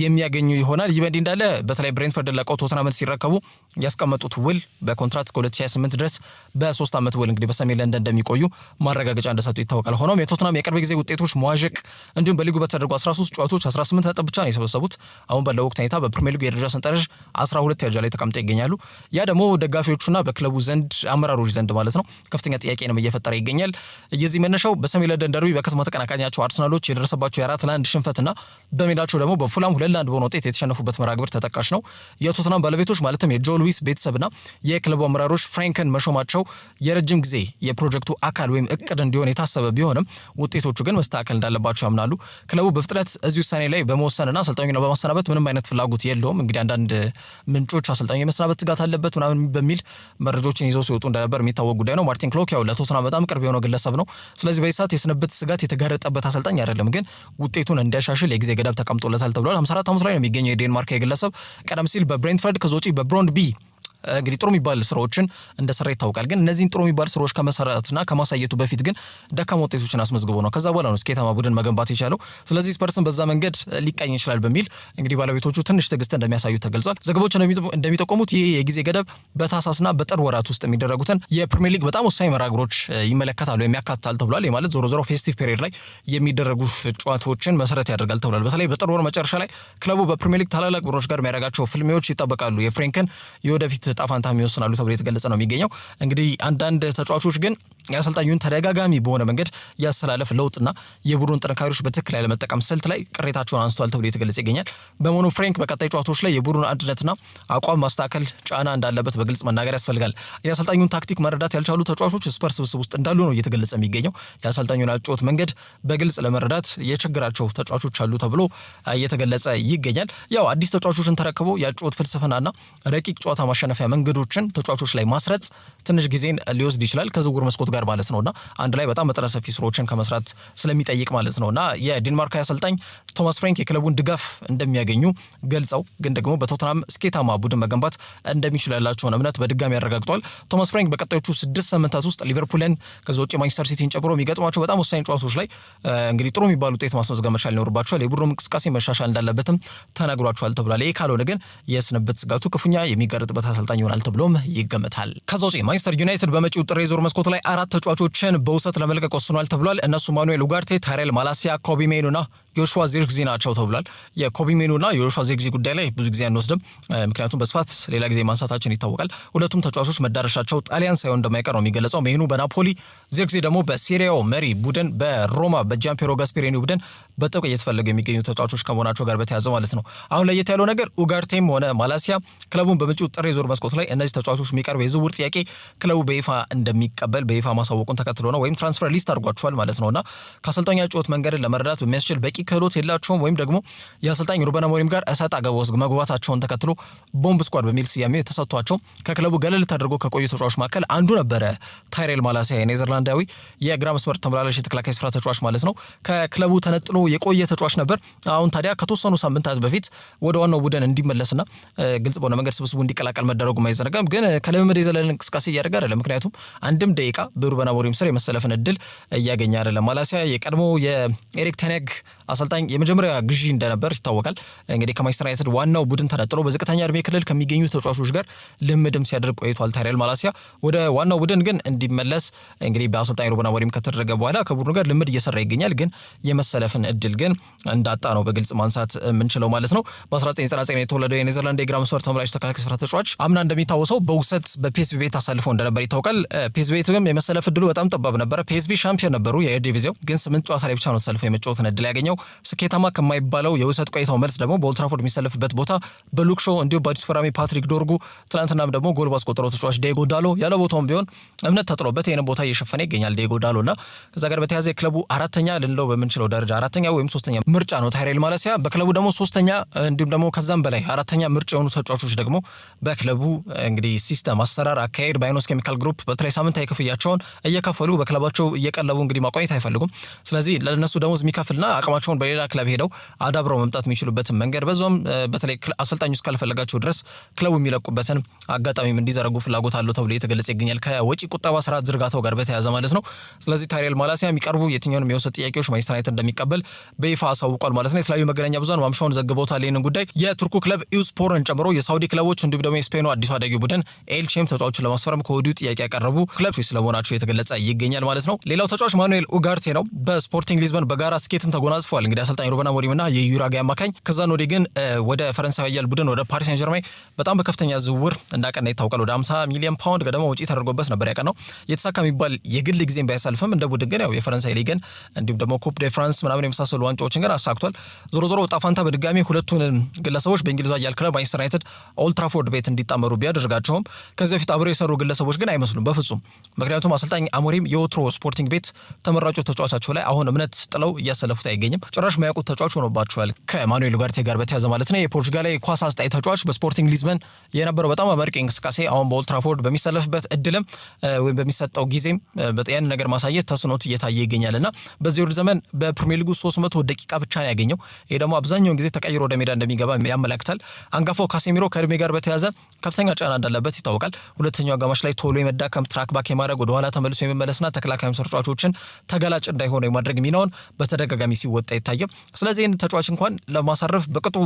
የሚያገኙ ይሆናል። ይህ በእንዲህ እንዳለ በተለይ ብሬንትፈርድ ለቀው ቶትናምን ሲረከቡ ያስቀመጡት ውል በኮንትራክት ከ2028 2028 ድረስ በ3 ዓመት ውል እንግዲህ በሰሜን ለንደን እንደሚቆዩ ማረጋገጫ እንደሰጡ ይታወቃል። ሆኖም የቶትናም የቅርብ ጊዜ ውጤቶች መዋዠቅ እንዲሁም በሊጉ በተደረጉ 13 ጨዋታዎች 18 ነጥብ ብቻ ነው የሰበሰቡት። አሁን ባለው ወቅት ሁኔታ በፕሪሚየር ሊጉ የደረጃ ሰንጠረዥ 12 ደረጃ ላይ ተቀምጠው ይገኛሉ። ያ ደግሞ ደጋፊዎቹና በክለቡ ዘንድ አመራሮች ዘንድ ማለት ነው ከፍተኛ ጥያቄንም እየፈጠረ ይገኛል። የዚህ መነሻው በሰሜን ለንደን ደርቢ በከተማ ተቀናቃኛቸው አርሰናሎች የደረሰባቸው የ4-1 ሽንፈትና በሜዳቸው ደግሞ በፉላም 2-1 በሆነ ውጤት የተሸነፉበት መርሃ ግብር ተጠቃሽ ነው። የቶትናም ባለቤቶች ማለትም የጆ ሉዊስ ቤተሰብና የክለቡ አመራሮች ፍራንክን መሾማቸው የረጅም ጊዜ የፕሮጀክቱ አካል ወይም እቅድ እንዲሆን የታሰበ ቢሆንም ውጤቶቹ ግን መስተካከል እንዳለባቸው ያምናሉ። ክለቡ በፍጥነት እዚህ ውሳኔ ላይ በመወሰንና አሰልጣኙን በማሰናበት ምንም አይነት ፍላጎት የለውም። እንግዲህ አንዳንድ ምንጮች አሰልጣኙ የመሰናበት ስጋት አለበት ምናምን በሚል መረጃዎችን ይዘው ሲወጡ እንደነበር የሚታወቅ ጉዳይ ነው። ማርቲን ክሎክ ያው ለቶትናም በጣም ቅርብ የሆነው ግለሰብ ነው። ስለዚህ በዚህ ሰዓት የስንብት ስጋት የተጋረጠበት አሰልጣኝ አይደለም፣ ግን ውጤቱን እንዲያሻሽል የጊዜ ገደብ ተቀምጦለታል ተብሏል። 54 ዓመት ላይ ነው የሚገኘው የዴንማርክ ግለሰብ ቀደም ሲል በብሬንትፈርድ ከዛ ውጪ በብሮንድ ቢ እንግዲህ ጥሩ የሚባል ስራዎችን እንደሰራ ይታወቃል። ግን እነዚህን ጥሩ የሚባል ስራዎች ከመሰራትና ከማሳየቱ በፊት ግን ደካማ ውጤቶችን አስመዝግቦ ነው ከዛ በኋላ ነው ስኬታማ ቡድን መገንባት የቻለው። ስለዚህ ስፐርስን በዛ መንገድ ሊቃኝ ይችላል በሚል እንግዲህ ባለቤቶቹ ትንሽ ትዕግስት እንደሚያሳዩ ተገልጿል። ዘገባዎች እንደሚጠቆሙት ይህ የጊዜ ገደብ በታህሳስና በጥር ወራት ውስጥ የሚደረጉትን የፕሪሚየር ሊግ በጣም ወሳኝ መርሃ ግብሮች ይመለከታሉ የሚያካትታል ተብሏል። ማለት ዞሮ ዞሮ ፌስቲቭ ፔሪየድ ላይ የሚደረጉ ጨዋታዎችን መሰረት ያደርጋል ተብሏል። በተለይ በጥር ወር መጨረሻ ላይ ክለቡ በፕሪሚየር ሊግ ታላላቅ ቡድኖች ጋር የሚያደርጋቸው ፍልሚያዎች ይጠበቃሉ። የፍሬንክን የወደፊት ጣፋንታ የሚወስናሉ ተብሎ የተገለጸ ነው የሚገኘው። እንግዲህ አንዳንድ ተጫዋቾች ግን የአሰልጣኙን ተደጋጋሚ በሆነ መንገድ ያሰላለፍ ለውጥና የቡድን ጥንካሬዎች በትክክል ያለመጠቀም ስልት ላይ ቅሬታቸውን አንስተዋል ተብሎ የተገለጸ ይገኛል። በመሆኑ ፍሬንክ በቀጣይ ጨዋታዎች ላይ የቡድን አንድነትና አቋም ማስተካከል ጫና እንዳለበት በግልጽ መናገር ያስፈልጋል። የአሰልጣኙን ታክቲክ መረዳት ያልቻሉ ተጫዋቾች ስፐርስ ስብስብ ውስጥ እንዳሉ ነው እየተገለጸ የሚገኘው። የአሰልጣኙን አጨዋወት መንገድ በግልጽ ለመረዳት የችግራቸው ተጫዋቾች አሉ ተብሎ እየተገለጸ ይገኛል። ያው አዲስ ተጫዋቾችን ተረክቦ የአጨዋወት ፍልስፍናና ረቂቅ ጨዋታ ማሸነፊያ መንገዶችን ተጫዋቾች ላይ ማስረጽ ትንሽ ጊዜን ሊወስድ ይችላል ከዝውውር መስኮት ጋር ማለት ነውና አንድ ላይ በጣም መጠነ ሰፊ ስራዎችን ከመስራት ስለሚጠይቅ ማለት ነውና የዴንማርክ አሰልጣኝ ቶማስ ፍራንክ የክለቡን ድጋፍ እንደሚያገኙ ገልጸው ግን ደግሞ በቶትናም ስኬታማ ቡድን መገንባት እንደሚችሉ ያላቸውን እምነት በድጋሚ ያረጋግጧል። ቶማስ ፍራንክ በቀጣዮቹ 6 ሳምንታት ውስጥ ሊቨርፑልን ከዛ ውጪ ማንቸስተር ሲቲን ጨምሮ የሚገጥሟቸው በጣም ወሳኝ ጨዋታዎች ላይ እንግዲህ ጥሩ የሚባሉ ውጤት ማስመዝገብ መቻል ይኖርባቸዋል። የቡድኑ እንቅስቃሴ መሻሻል እንዳለበትም ተነግሯቸዋል ተብሏል። ይህ ካልሆነ ግን የስንብት ስጋቱ ክፉኛ የሚጋረጥበት አሰልጣኝ ይሆናል ተብሎም ይገመታል። ከዛ ውጪ ማንቸስተር ዩናይትድ በመጪው ጥር የዞር መስኮት ላይ 4 ተጫዋቾችን በውሰት ለመልቀቅ ወስኗል ተብሏል። እነሱ ማኑኤል ኡጋርቴ፣ ታይሬል ማላሲያ፣ ኮቢ ሜኑና ዮሹዋ ዚርክዚ ናቸው ተብሏል። የኮቢ ሜኑና የዮሹዋ ዚርክዚ ጉዳይ ላይ ብዙ ጊዜ አንወስድም፣ ምክንያቱም በስፋት ሌላ ጊዜ ማንሳታችን ይታወቃል። ሁለቱም ተጫዋቾች መዳረሻቸው ጣሊያን ሳይሆን እንደማይቀር ነው የሚገለጸው። ሜኑ በናፖሊ፣ ዚርክዚ ደግሞ በሴሪያው መሪ ቡድን በሮማ በጃምፔሮ ጋስፔሪኒ ቡድን በጥብቅ እየተፈለጉ የሚገኙ ተጫዋቾች ከመሆናቸው ጋር በተያያዘ ማለት ነው። አሁን ለየት ያለው ነገር ኡጋርቴም ሆነ ማላሲያ ክለቡን በመጪው ጥር የዞር መስኮት ላይ እነዚህ ተጫዋቾች የሚቀርብ የዝውውር ጥያቄ ክለቡ በይፋ እንደሚቀበል በይፋ ማሳወቁን ተከትሎ ነው፣ ወይም ትራንስፈር ሊስት አድርጓቸዋል ማለት ነውና ከአሰልጣኙ ጨዋታ መንገድን ለመረዳት በሚያስችል በቂ ክህሎት የላቸውም ወይም ደግሞ የአሰልጣኝ ሩበን አሞሪም ጋር እሰጥ አገባ ውስጥ መግባታቸውን ተከትሎ ቦምብ ስኳድ በሚል ስያሜ ተሰጥቷቸው ከክለቡ ገለል ተደርጎ ከቆዩ ተጫዋቾች መካከል አንዱ ነበረ ታይሬል ማላሲያ የኔዘርላንዳዊ የግራ መስመር ተመላላሽ የተከላካይ ስፍራ ተጫዋች ማለት ነው። ከክለቡ ተነጥሎ የቆየ ተጫዋች ነበር። አሁን ታዲያ ከተወሰኑ ሳምንታት በፊት ወደ ዋናው ቡድን እንዲመለስና ግልጽ በሆነ መንገድ ስብስቡ እንዲቀላቀል መደረጉ አይዘነጋም። ግን ከልምምድ የዘለለ እንቅስቃሴ እያደረገ አይደለም። ምክንያቱም አንድም ደቂቃ በሩበን አሞሪም ስር የመሰለፍን እድል እያገኘ አይደለም። ማላሲያ የቀድሞ የኤሪክ ቴኔግ አሰልጣኝ የመጀመሪያ ግዢ እንደነበር ይታወቃል። እንግዲህ ከማንቸስተር ዩናይትድ ዋናው ቡድን ተነጥሎ በዝቅተኛ እድሜ ክልል ከሚገኙ ተጫዋቾች ጋር ልምድም ሲያደርግ ቆይቷል። ታይሬል ማላሲያ ወደ ዋናው ቡድን ግን እንዲመለስ እንግዲህ በአሰልጣኝ ሩበን አሞሪም ከተደረገ በኋላ ከቡድኑ ጋር ልምድ እየሰራ ይገኛል። ግን የመሰለፍን እድል ግን እንዳጣ ነው በግልጽ ማንሳት የምንችለው ማለት ነው። በ1999 የተወለደው የኔዘርላንድ የግራ መስመር ተመላላሽ ተከላካይ ስፍራ ተጫዋች አምና እንደሚታወሰው በውሰት በፒኤስቪ ቤት አሳልፈው እንደነበር ይታወቃል። ፒኤስቪ ቤትም የመሰለፍ እድሉ በጣም ጠባብ ነበረ። ፒኤስቪ ሻምፒዮን ነበሩ የዲቪዚዮን፣ ግን 8 ጨዋታ ላይ ብቻ ነው ተሰልፎ የመጫወትን እድል ያገኘው። ስኬታማ ከማይባለው የውሰት ቆይታው መልስ ደግሞ በኦልትራፎርድ የሚሰለፍበት ቦታ በሉክ ሾው እንዲሁም በአዲስ ፈራሚ ፓትሪክ ዶርጉ ትናንትናም ደግሞ ጎል ባስቆጠረው ተጫዋች ዲዬጎ ዳሎ ያለ ቦታውም ቢሆን እምነት ተጥሎበት ይህንን ቦታ እየሸፈነ ይገኛል ዲዬጎ ዳሎ እና ከዛ ጋር በተያያዘ የክለቡ አራተኛ ልንለው በምንችለው ደረጃ አራተኛ ወይም ሶስተኛ ምርጫ ነው ታይሬል ማላሲያ። በክለቡ ደግሞ ሶስተኛ እንዲሁም ደግሞ ከዛም በላይ አራተኛ ምርጫ የሆኑ ተጫዋቾች ደግሞ በክለቡ እንግዲህ ሲስተም አሰራር አካሄድ ባይኖስ ኬሚካል ግሩፕ በተለይ ሳምንታዊ ክፍያቸውን እየከፈሉ በክለባቸው እየቀለቡ እንግዲህ ማቆየት አይፈልጉም። ስለዚህ ለነሱ ደሞዝ የሚከፍልና አቅማቸው ችሎታቸውን በሌላ ክለብ ሄደው አዳብረው መምጣት የሚችሉበትን መንገድ በዛም በተለይ አሰልጣኙ እስካልፈለጋቸው ድረስ ክለቡ የሚለቁበትን አጋጣሚ እንዲዘረጉ ፍላጎት አለው ተብሎ የተገለጸ ይገኛል። ከወጪ ቁጠባ ስርዓት ዝርጋታው ጋር በተያያዘ ማለት ነው። ስለዚህ ታሪል ማላሲያ የሚቀርቡ የትኛውንም የውሰት ጥያቄዎች ማንቸስተር ዩናይትድ እንደሚቀበል በይፋ አሳውቋል ማለት ነው። የተለያዩ መገናኛ ብዙሃን ማምሻውን ዘግበውታል ይህንን ጉዳይ። የቱርኩ ክለብ ኢዩስፖርን ጨምሮ የሳውዲ ክለቦች እንዲሁም ደግሞ የስፔኑ አዲሱ አዳጊ ቡድን ኤልቼም ተጫዋቹን ለማስፈረም ከወዲሁ ጥያቄ ያቀረቡ ክለቦች ስለመሆናቸው የተገለጸ ይገኛል ማለት ነው። ሌላው ተጫዋች ማኑኤል ኡጋርቴ ነው። በስፖርቲንግ ሊዝበን በጋራ ስኬትን ተጎናጽፏል። እንግዲህ አሰልጣኝ ሩበን አሞሪም እና የዩራጋይ አማካኝ ከዛን ወዲህ ግን ወደ ፈረንሳይ ኃያል ቡድን ወደ ፓሪስ ሴን ጀርሜን በጣም በከፍተኛ ዝውውር እንዳቀና ይታወቃል። ወደ 50 ሚሊዮን ፓውንድ ገደማ ወጪ ተደርጎበት ነበር ያቀናው። የተሳካ የሚባል የግል ጊዜን ባያሳልፍም እንደ ቡድን ግን ያው የፈረንሳይ ሊግን እንዲሁም ደግሞ ኩፕ ዴ ፍራንስ ምናምን የመሳሰሉ ዋንጫዎችን ግን አሳክቷል። ዞሮ ዞሮ ወጣ ፋንታ በድጋሚ ሁለቱን ግለሰቦች በእንግሊዝ ኃያል ክለብ ማንቸስተር ዩናይትድ ኦልድ ትራፎርድ ቤት እንዲጣመሩ ቢያደርጋቸውም ከዚህ በፊት አብረው የሰሩ ግለሰቦች ግን አይመስሉም በፍጹም። ምክንያቱም አሰልጣኝ አሞሪም የወትሮ ስፖርቲንግ ቤት ተመራጩ ተጫዋቻቸው ላይ አሁን እምነት ጥለው እያሰለፉት አይገኝም። ጭራሽ ማያውቁት ተጫዋች ሆኖባቸዋል ከማኑኤል ኡጋርቴ ጋር በተያዘ ማለት ነው። የፖርቹጋላዊ ኳስ አስጣይ ተጫዋች በስፖርቲንግ ሊዝበን የነበረው በጣም አመርቂ እንቅስቃሴ አሁን በኦልድ ትራፎርድ በሚሰለፍበት እድልም ወይም በሚሰጠው ጊዜም ያን ነገር ማሳየት ተስኖት እየታየ ይገኛልና በዚህ ወር ዘመን በፕሪሚየር ሊጉ 300 ደቂቃ ብቻ ነው ያገኘው። ይሄ ደግሞ አብዛኛውን ጊዜ ተቀይሮ ወደ ሜዳ እንደሚገባ ያመለክታል። አንጋፋው ካሴሚሮ ከእድሜ ጋር በተያዘ ከፍተኛ ጫና እንዳለበት ይታወቃል። ሁለተኛው አጋማሽ ላይ ቶሎ የመዳከም ትራክ ባክ የማድረግ ወደ ኋላ ተመልሶ የመመለስና ተከላካይ ተጫዋቾችን ተገላጭ እንዳይሆኑ የማድረግ ሚናውን በተደጋጋሚ ሲወጣ ይታያል። ስለዚህ ይህን ተጫዋች እንኳን ለማሳረፍ በቅጡ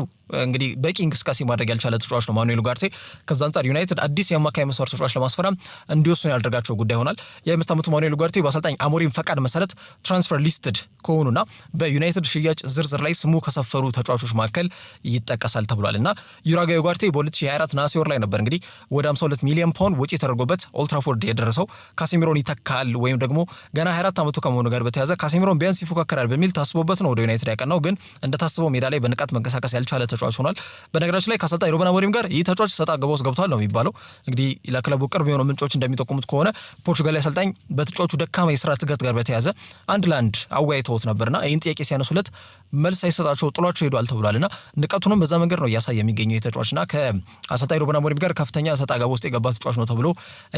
እንግዲህ በቂ እንቅስቃሴ ማድረግ ያልቻለ ተጫዋች ነው ማኑኤል ኡጋርቴ። ከዛ አንጻር ዩናይትድ አዲስ የአማካይ መስመር ተጫዋች ለማስፈረም እንዲወስኑ ያደርጋቸው ጉዳይ ሆናል። የ5 ዓመቱ ማኑኤል ኡጋርቴ በአሰልጣኝ አሞሪም ፈቃድ መሰረት ትራንስፈር ሊስትድ ከሆኑና በዩናይትድ ሽያጭ ዝርዝር ላይ ስሙ ከሰፈሩ ተጫዋቾች መካከል ይጠቀሳል ተብሏል እና ዩራጋይ ኡጋርቴ በ2024 ነሐሴ ወር ላይ ነበር እንግዲህ ወደ 52 ሚሊዮን ፓውንድ ወጪ ተደርጎበት ኦልድ ትራፎርድ የደረሰው። ካሴሚሮን ይተካል ወይም ደግሞ ገና 24 ዓመቱ ከመሆኑ ጋር በተያዘ ካሴሚሮን ቢያንስ ይፎካከራል በሚል ታስቦበት ነው ወደ ዩናይትድ ያቀናው። ግን እንደታስበው ሜዳ ላይ በንቃት መንቀሳቀስ ያልቻለ ተጫዋች ሆኗል። በነገራችን ላይ ከአሰልጣኝ ሩበን አሞሪም ጋር ይህ ተጫዋች ሰጣ ገባ ውስጥ ገብቷል ነው የሚባለው። እንግዲህ ለክለቡ ቅርብ የሆኑ ምንጮች እንደሚጠቁሙት ከሆነ ፖርቹጋላዊ አሰልጣኝ በተጫዋቹ ደካማ የስራ ትጋት ጋር በተያዘ አንድ ለአንድ አወያይተውት ነበርና ይህን ጥያቄ ሲያነሱለት መልስ አይሰጣቸው ጥሏቸው ሄዷል ተብሏልና ንቀቱንም በዛ መንገድ ነው እያሳየ የሚገኘው የተጫዋችና ከአሰልጣኝ ሩበን አሞሪም ጋር ከፍተኛ ሰጣ ገባ ውስጥ የገባ ተጫዋች ነው ተብሎ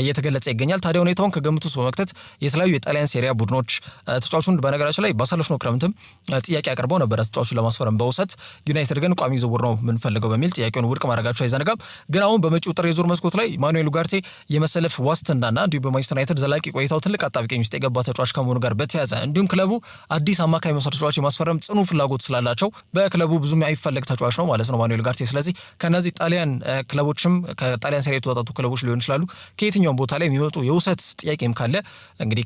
እየተገለጸ ይገኛል። ታዲያ ሁኔታውን ከግምት ውስጥ በመክተት የተለያዩ የጣሊያን ሴሪያ ቡድኖች ተጫዋቹን በነገራችን ላይ ባሳለፍነው ክረምትም ጥያቄ አቅርበው ነበረ ተጫዋቹን ለማስፈረም በውሰት። ዩናይትድ ግን ቋሚ ዝውውር ነው የምንፈልገው በሚል ጥያቄውን ውድቅ ማድረጋቸው አይዘነጋም። ግን አሁን በመጪው ጥር የዙር መስኮት ላይ ማኑኤል ኡጋርቴ የመሰለፍ ዋስትናና እንዲሁም በማንቸስተር ዩናይትድ ዘላቂ ቆይታው ትልቅ አጣብቂኝ ውስጥ የገባ ተጫዋች ከመሆኑ ጋር በተያያዘ እንዲሁም ክለቡ አዲስ አማካይ መስመር ተጫዋች የማስፈረም ጽኑ ፍላጎት ስላላቸው በክለቡ ብዙም አይፈለግ ተጫዋች ነው ማለት ነው ማኑኤል ኡጋርቴ። ስለዚህ ከነዚህ ጣሊያን ክለቦችም ከጣሊያን ሴሪያ የተወጣጡ ክለቦች ሊሆን ይችላሉ ከየትኛውም ቦታ ላይ የሚመጡ የውሰት ጥያቄም ካለ እንግዲህ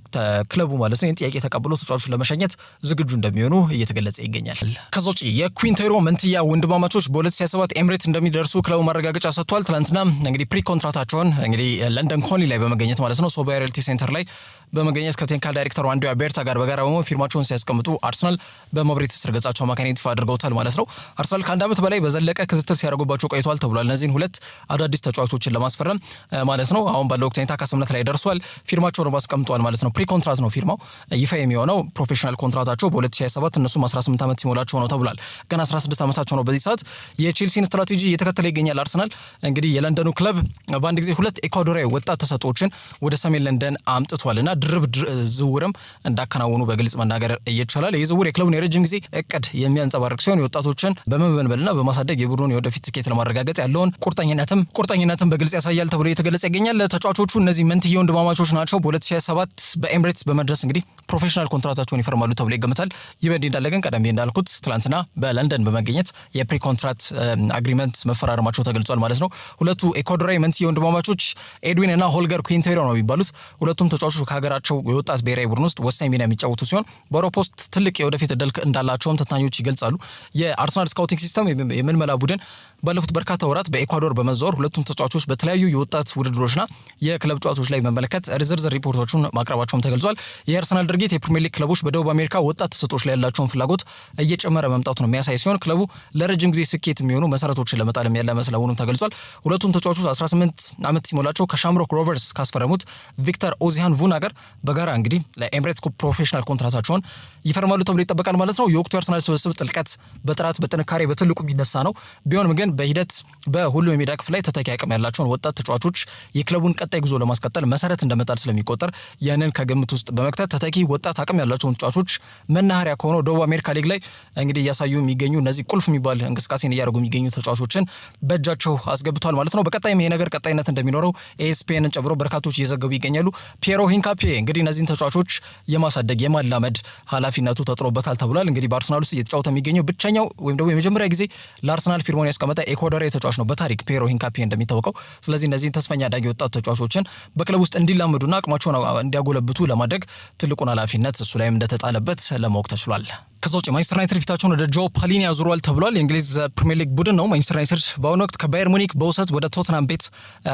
ክለቡ ማለት ነው ይህን ጥያቄ ተቀብሎ ተጫዋቹን ለመሸኘት ዝግጁ እንደሚሆኑ እየተገለጸ ይገኛል። ከዛ ውጪ የኩዊንቴሮ መንትያ ወንድማማቾች በ2027 ኤምሬት እንደሚደርሱ ክለቡ ማረጋገጫ ሰጥቷል። ትናንትና እንግዲህ ፕሪ ኮንትራታቸውን እንግዲህ ለንደን ኮኒ ላይ በመገኘት ማለት ነው ሶባያ ሪያሊቲ ሴንተር ላይ በመገኘት ከቴክኒካል ዳይሬክተሩ አንድሪያ ቤርታ ጋር በጋራ በመሆን ፊርማቸውን ሲያስቀምጡ አርሰናል በማህበራዊ ትስስር ገጻቸው አማካኝነት ይፋ አድርገውታል ማለት ነው። አርሰናል ከአንድ ዓመት በላይ በዘለቀ ክትትል ሲያደርጉባቸው ቆይቷል ተብሏል። እነዚህን ሁለት አዳዲስ ተጫዋቾችን ለማስፈረም ማለት ነው አሁን ባለው ወቅት ከስምምነት ላይ ደርሷል። ፊርማቸውን አስቀምጧል ማለት ነው። ፕሪ ኮንትራት ነው ፊርማው ይፋ የሚሆነው ፕሮፌሽናል ኮንትራታቸው በ2027 እነሱም 18 ዓመት ሲሞላቸው ነው ተብሏል። ገና 16 ዓመታቸው ነው በዚህ ሰዓት። የቼልሲን ስትራቴጂ እየተከተለ ይገኛል አርሰናል። እንግዲህ የለንደኑ ክለብ በአንድ ጊዜ ሁለት ኤኳዶራዊ ወጣት ተሰጥኦችን ወደ ሰሜን ለንደን አምጥቷልና ድርብ ዝውውርም እንዳከናወኑ በግልጽ መናገር ይቻላል። ይህ ዝውውር የክለቡን የረጅም ጊዜ እቅድ የሚያንጸባርቅ ሲሆን የወጣቶችን በመበልበልና በማሳደግ የቡድኑን የወደፊት ስኬት ለማረጋገጥ ያለውን ቁርጠኝነትን በግልጽ ያሳያል ተብሎ እየተገለጸ ይገኛል። ተጫዋቾቹ እነዚህ መንትያ ወንድማማቾች ናቸው። በ2027 በኤምሬትስ በመድረስ እንግዲህ ፕሮፌሽናል ኮንትራታቸውን ይፈርማሉ ተብሎ ይገመታል። ይህ በእንዲህ እንዳለ ግን ቀደም እንዳልኩት ትላንትና በለንደን በመገኘት የፕሪ ኮንትራት አግሪመንት መፈራረማቸው ተገልጿል ማለት ነው። ሁለቱ ኤኳዶራዊ መንትያ ወንድማማቾች ኤድዊን እና ሆልገር ኩዊንቴሮ ነው የሚባሉት። ሁለቱም ተጫዋቾች ከሀገራቸው የወጣት ብሔራዊ ቡድን ውስጥ ወሳኝ ሚና የሚጫወቱ ሲሆን በአውሮፓ ውስጥ ትልቅ የወደፊት እድል እንዳላቸውም ተንታኞች ይገልጻሉ። የአርሰናል ስካውቲንግ ሲስተም የምልመላ ቡድን ባለፉት በርካታ ወራት በኤኳዶር በመዘዋወር ሁለቱም ተጫዋቾች በተለያዩ የወጣት ውድድሮችና የክለብ ጨዋታዎች ላይ በመመለከት ዝርዝር ሪፖርቶችን ማቅረባቸውም ተገልጿል። የአርሰናል ድርጊት የፕሪሚየር ሊግ ክለቦች በደቡብ አሜሪካ ወጣት ተሰጥኦች ላይ ያላቸውን ፍላጎት እየጨመረ መምጣቱን የሚያሳይ ሲሆን ክለቡ ለረጅም ጊዜ ስኬት የሚሆኑ መሰረቶችን ለመጣል ያለመ ስለመሆኑም ተገልጿል። ሁለቱም ተጫዋቾች 18 ዓመት ሲሞላቸው ከሻምሮክ ሮቨርስ ካስፈረሙት ቪክተር ኦዚሃን ቡና ጋር በጋራ እንግዲህ ለኤምሬትስ ፕሮፌሽናል ኮንትራታቸውን ይፈርማሉ ተብሎ ይጠበቃል ማለት ነው። የወቅቱ የአርሰናል ስብስብ ጥልቀት፣ በጥራት በጥንካሬ በትልቁ የሚነሳ ነው። ቢሆንም ግን በሂደት በሁሉም የሜዳ ክፍል ላይ ተተኪ አቅም ያላቸውን ወጣት ተጫዋቾች የክለቡን ቀጣይ ጉዞ ለማስቀጠል መሰረት እንደመጣል ስለሚቆጠር ያንን ከግምት ውስጥ በመክተት ተተኪ ወጣት አቅም ያላቸውን ተጫዋቾች መናኸሪያ ከሆነው ደቡብ አሜሪካ ሊግ ላይ እንግዲህ እያሳዩ የሚገኙ እነዚህ ቁልፍ የሚባል እንቅስቃሴን እያደረጉ የሚገኙ ተጫዋቾችን በእጃቸው አስገብቷል ማለት ነው። በቀጣይም ይሄ ነገር ቀጣይነት እንደሚኖረው ኤስፒኤንን ጨምሮ በርካቶች እየዘገቡ ይገኛሉ። ፒየሮ ሂንካፒ እንግዲህ እነዚህን ተጫዋቾች የማሳደግ የማላመድ ኃላፊነቱ ተጥሎበታል ተብሏል። እንግዲህ በአርሰናል ውስጥ እየተጫወተ የሚገኘው ብቸኛው ወይም ደግሞ የመጀመሪያ ጊዜ ለአርሰናል ፊርማውን ያስቀመጠ ኤኳዶራዊ ተጫዋች ነው በታሪክ ፒየሮ ሂንካፒ እንደሚታወቀው። ስለዚህ እነዚህን ተስፈኛ አዳጊ ወጣት ተጫዋቾችን በክለብ ውስጥ እንዲላመዱና አቅማቸውን እንዲያጎለብቱ ለማድረግ ትልቁን ኃላፊነት እሱ ላይም እንደተጣለበት ለማወቅ ተችሏል። ከዛ ውጭ ማንቸስተር ዩናይትድ ፊታቸውን ወደ ጆ ፓሊኒ ያዙረዋል ተብሏል። የእንግሊዝ ፕሪሚየር ሊግ ቡድን ነው ማንቸስተር ዩናይትድ በአሁኑ ወቅት ከባየር ሙኒክ በውሰት ወደ ቶትናም ቤት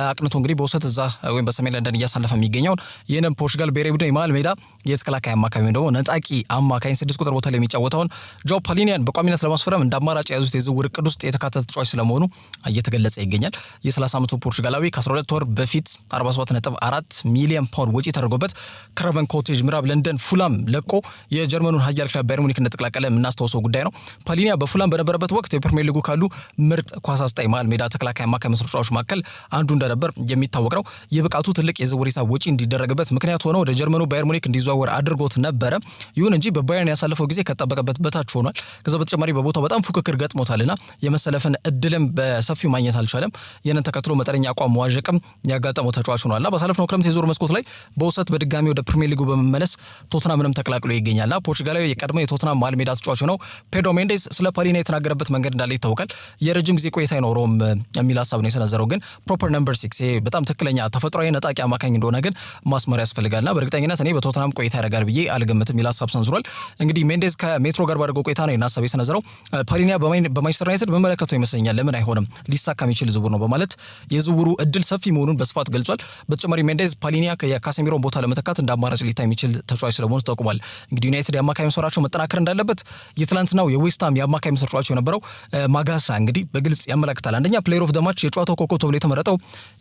አቅንቶ እንግዲህ በውሰት እዛ ወይም በሰሜን ለንደን እያሳለፈ የሚገኘውን ይህንን ፖርቹጋል ብሔራዊ ቡድን የመሃል ሜዳ የተከላካይ አማካይ ወይም ደግሞ ነጣቂ አማካኝ 6 ቁጥር ቦታ ላይ የሚጫወተውን ጆ ፓሊኒያን በቋሚነት ለማስፈረም እንደ አማራጭ የያዙት የዝውውር እቅድ ውስጥ የተካተተ ተጫዋች ስለመሆኑ እየተገለጸ ይገኛል። የ30 ዓመቱ ፖርቹጋላዊ ከ12 ወር በፊት 47.4 ሚሊዮን ፓውንድ ወጪ ተደርጎበት ክራቨን ኮቴጅ ምዕራብ ለንደን ፉላም ለቆ የጀርመኑን ኃያል ክለብ ባየር ሙኒክ እንደተቀላቀለ የምናስታውሰው ጉዳይ ነው። ፓሊኒያ በፉላም በነበረበት ወቅት የፕሪሚየር ሊጉ ካሉ ምርጥ ኳስ አስጣይ መሃል ሜዳ ተከላካይ አማካይ መስጫዎች መካከል አንዱ እንደነበር የሚታወቅ ነው። የብቃቱ ትልቅ የዝውውር ሂሳብ ወጪ እንዲደረግበት ምክንያት ሆኖ ወደ ጀርመኑ ባየር ሙኒክ እንዲዘዋወር አድርጎት ነበረ። ይሁን እንጂ በባየርን ያሳለፈው ጊዜ ከጠበቀበት በታች ሆኗል። ከዛ በተጨማሪ በቦታው በጣም ፉክክር ገጥሞታልና የመሰለፍን እድልም በሰፊው ማግኘት አልቻለም። ይህንን ተከትሎ መጠነኛ አቋም መዋዠቅም ያጋጠመው ተጫዋች ሆኗልና ባሳለፍነው ክረምት የዝውውር መስኮት ላይ በውሰት በድጋሚ ወደ ፕሪሚየር ሊጉ በመመለስ ቶትናምንም ተቀላቅሎ ይገኛልና ፖርቹጋላዊ የቀድሞ የቶትናም መሃል ሜዳ ተጫዋች ነው ፔድሮ ሜንዴዝ ስለ ፓሊኒያ የተናገረበት መንገድ እንዳለ ይታወቃል። የረጅም ጊዜ ቆይታ አይኖረውም የሚል ሀሳብ ነው የሰነዘረው። ግን ፕሮፐር ነምበር 6 በጣም ትክክለኛ ተፈጥሯዊ ነጣቂ አማካኝ እንደሆነ ግን ማስመር ያስፈልጋልና በእርግጠኝነት እኔ በቶትናም ቆይታ ያደርጋል ብዬ አልገምትም የሚል ሀሳብ ሰንዝሯል። እንግዲህ ሜንዴዝ ከሜትሮ ጋር ባደረገው ቆይታ ነው ሀሳብ የሰነዘረው። ፓሊኒያ በማንቸስተር ዩናይትድ በመለከተው ይመስለኛል ለምን አይሆንም ሊሳካ የሚችል ዝውውር ነው በማለት የዝውውሩ እድል ሰፊ መሆኑን በስፋት ገልጿል። በተጨማሪ ሜንዴዝ ፓሊኒያ የካሴሚሮን ቦታ ለመተካት እንደ አማራጭ ሊታይ የሚችል ተጫዋች ስለመሆኑ ተጠቁሟል። እንግዲህ ዩናይትድ የአማካኝ መስመራቸው መጠናከር እንዳለበት የትላንትናው የዌስትሃም የአማካኝ መስመር ተጫዋች የነበረው ማጋሳ እንግዲህ በግልጽ ያመለክታል። አንደኛ ፕሌየር ኦፍ ዘ ማች የጨዋታው ኮከብ ተብሎ የተመረጠው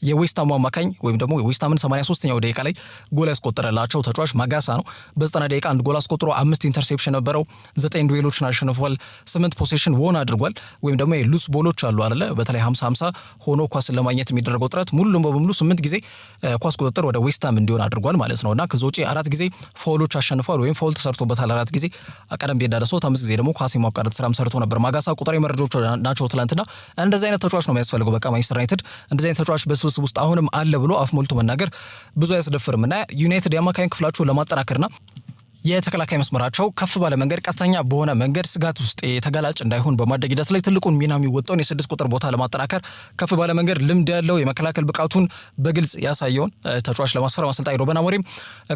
የዌስትሃም አማካኝ ወይም ደግሞ የዌስትሃምን 83ኛው ደቂቃ ላይ ጎል ያስቆጠረላቸው ተጫዋች ማጋሳ ነው። በ90 ደቂቃ አንድ ጎል አስቆጥሮ 5 ኢንተርሴፕሽን ነበረው፣ 9 ዱዌሎችን አሸንፏል፣ 8 ፖሴሽን ዎን አድርጓል። ወይም ደግሞ ሉስ ቦሎች አሉ አይደለ፣ በተለይ 50-50 ሆኖ ኳስን ለማግኘት የሚደረገው ጥረት ሙሉ በሙሉ 8 ጊዜ ኳስ ቁጥጥር ወደ ዌስትሃም እንዲሆን አድርጓል ማለት ነውና ከዛ ውጪ 4 ጊዜ ፋውሎች አሸንፏል ወይም ፋውል ተሰርቶበታል 4 ጊዜ ቀደም ቢያዳረሰው 5 ጊዜ ደግሞ ኳስ የማቋረጥ ስራም ሰርቶ ነበር። ማጋሳ ቁጥራዊ መረጃዎች ናቸው ትላንትና። እንደዚህ አይነት ተጫዋች ነው የሚያስፈልገው በቃ ማንቸስተር ዩናይትድ እንደዚህ አይነት ተጫዋች በስብስብ ውስጥ አሁንም አለ ብሎ አፍ ሞልቶ መናገር ብዙ አያስደፍርም እና ዩናይትድ የአማካኝ ክፍላቸውን ለማጠናከርና የተከላካይ መስመራቸው ከፍ ባለ መንገድ ቀጥተኛ በሆነ መንገድ ስጋት ውስጥ የተጋላጭ እንዳይሆን በማድረግ ሂደት ላይ ትልቁን ሚና የሚወጣውን የ6 ቁጥር ቦታ ለማጠናከር ከፍ ባለ መንገድ ልምድ ያለው የመከላከል ብቃቱን በግልጽ ያሳየውን ተጫዋች ለማስፈረም አሰልጣኝ ሩበን አሞሪም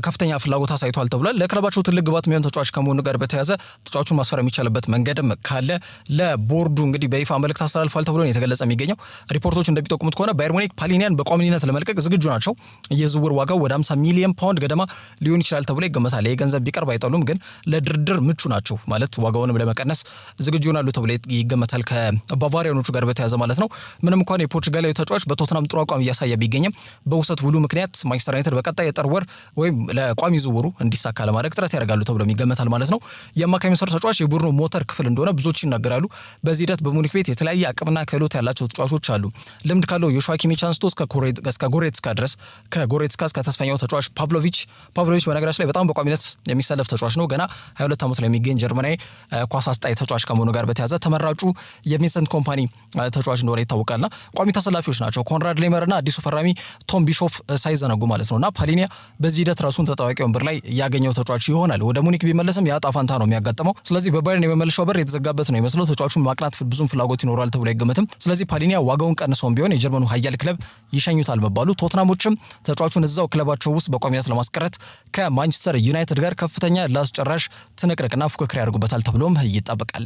ከፍተኛ ፍላጎት አሳይቷል ተብሏል። ለክለባቸው ትልቅ ግባት የሚሆን ተጫዋች ከመሆኑ ጋር በተያያዘ ተጫዋቹን ማስፈረም የሚቻልበት መንገድም ካለ ለቦርዱ እንግዲህ በይፋ መልእክት አስተላልፏል ተብሎ ነው የተገለጸ የሚገኘው። ሪፖርቶች እንደሚጠቁሙት ከሆነ ባየር ሙኒክ ፓሊኒያን በቋሚነት ለመልቀቅ ዝግጁ ናቸው። የዝውውር ዋጋው ወደ 50 ሚሊዮን ፓውንድ ገደማ ሊሆን ይችላል ተብሎ ይገመታል። የገንዘብ ቢቀርብ አይጠሉም፣ ግን ለድርድር ምቹ ናቸው ማለት ዋጋውንም ለመቀነስ ዝግጁ ይሆናሉ ተብሎ ይገመታል ከባቫሪያኖቹ ጋር በተያያዘ ማለት ነው። ምንም እንኳን የፖርቹጋላዊ ተጫዋች በቶትናም ጥሩ አቋም እያሳየ ቢገኝም በውሰት ውሉ ምክንያት ማንቸስተር ዩናይትድ በቀጣይ የጥር ወር ወይም ለቋሚ ዝውውሩ እንዲሳካ ለማድረግ ጥረት ያደርጋሉ ተብሎ ይገመታል ማለት ነው። የአማካኝ መስመር ተጫዋች የቡድኑ ሞተር ክፍል እንደሆነ ብዙዎች ይናገራሉ። በዚህ ሂደት በሙኒክ ቤት የተለያየ አቅምና ክህሎት ያላቸው ተጫዋቾች አሉ። ልምድ ካለው ዮሹዋ ኪሚች አንስቶ እስከ ጎሬትስካ ድረስ ከጎሬትስካ እስከ ተስፈኛው ተጫዋች ፓቭሎቪች በነገራችን ላይ በጣም በቋሚነት የሚሰለፍ ተጫዋች ነው። ገና 22 ዓመት ላይ የሚገኝ ጀርመናዊ ኳስ አስጣይ ተጫዋች ከመሆኑ ጋር በተያያዘ ተመራጩ የቪንሰንት ኮምፓኒ ተጫዋች እንደሆነ ይታወቃልና ቋሚ ተሰላፊዎች ናቸው ኮንራድ ሌመርና አዲሱ ፈራሚ ቶም ቢሾፍ ሳይዘነጉ ማለት ነውና ፓሊኒያ በዚህ ሂደት ራሱን ተጣዋቂ ወንበር ላይ ያገኘው ተጫዋች ይሆናል። ወደ ሙኒክ ቢመለስም ያጣ ፋንታ ነው የሚያጋጥመው። ስለዚህ በባየርን የመመለሻው በር የተዘጋበት ነው የሚመስለው። ተጫዋቹን ማቅናት ብዙም ፍላጎት ይኖራል ተብሎ አይገመትም። ስለዚህ ፓሊኒያ ዋጋውን ቀንሶም ቢሆን የጀርመኑ ኃያል ክለብ ይሸኙታል መባሉ ቶትናሞችም ተጫዋቹን እዛው ክለባቸው ውስጥ በቋሚነት ለማስቀረት ከማንቸስተር ዩናይትድ ጋር ከፍተኛ ላስጨራሽ ትንቅንቅና ፉክክር ያደርጉበታል ተብሎም ይጠበቃል።